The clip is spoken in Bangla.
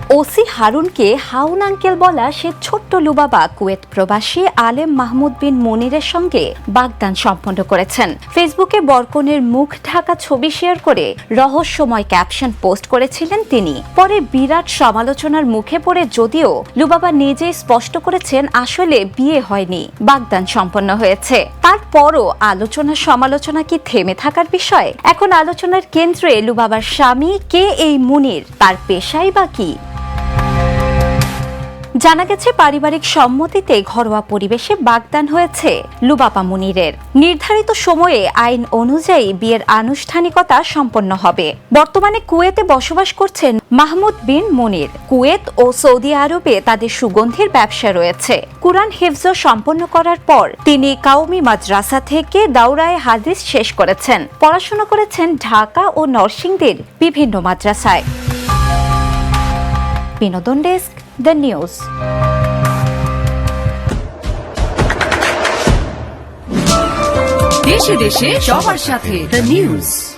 ওসি হারুনকে হাউন আঙ্কেল বলা সে ছোট্ট লুবাবা কুয়েত প্রবাসী আলেম মাহমুদ বিন মনিরের সঙ্গে বাগদান সম্পন্ন করেছেন। ফেসবুকে বরকনের মুখ ঢাকা ছবি শেয়ার করে রহস্যময় ক্যাপশন পোস্ট করেছিলেন তিনি। পরে বিরাট সমালোচনার মুখে পড়ে যদিও লুবাবা নিজেই স্পষ্ট করেছেন আসলে বিয়ে হয়নি, বাগদান সম্পন্ন হয়েছে। তারপরও আলোচনা সমালোচনা কি থেমে থাকার বিষয়? এখন আলোচনার কেন্দ্রে লুবাবার স্বামী কে এই মুনির, তার পেশাই বা কি? জানা গেছে পারিবারিক সম্মতিতে ঘরোয়া পরিবেশে বাগদান হয়েছে লুবাবা মুনিরের। নির্ধারিত সময়ে আইন অনুযায়ী বিয়ের আনুষ্ঠানিকতা সম্পন্ন হবে। বর্তমানে কুয়েতে বসবাস করছেন মাহমুদ বিন মুনির। কুয়েত ও সৌদি আরবে তাদের সুগন্ধির ব্যবসা রয়েছে। কুরআন হিফজ সম্পন্ন করার পর তিনি কাউমি মাদ্রাসা থেকে দাওরায়ে হাদিস শেষ করেছেন। পড়াশোনা করেছেন ঢাকা ও নরসিংদীর বিভিন্ন মাদ্রাসায়। বিনোদন ডেস্ক, দ্য নিউজ। দেশে দেশে সবার সাথে দ্য নিউজ।